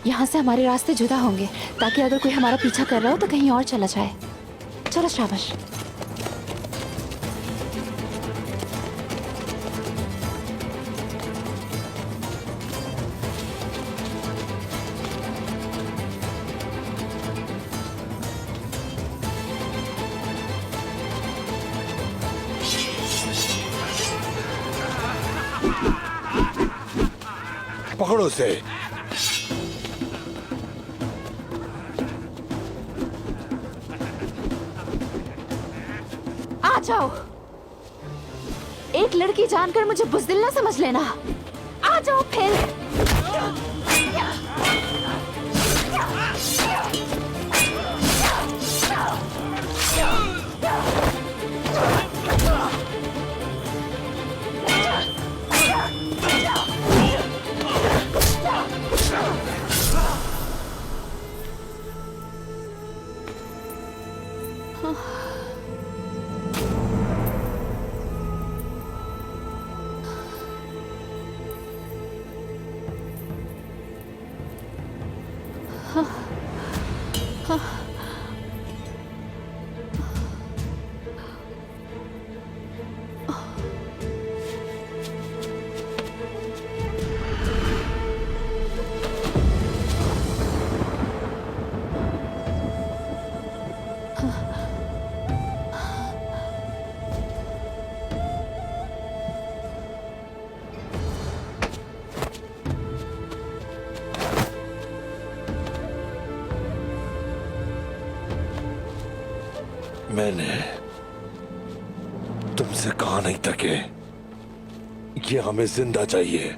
यहाँ से हमारे रास्ते जुदा होंगे, ताकि अगर कोई हमारा पीछा कर रहा हो तो कहीं और चला जाए। चलो शाबाश। पकड़ो उसे। आ जाओ। एक लड़की जानकर मुझे बुज़दिल ना समझ लेना। आ जाओ फिर। मैंने तुमसे कहा नहीं था कि ये हमें जिंदा चाहिए।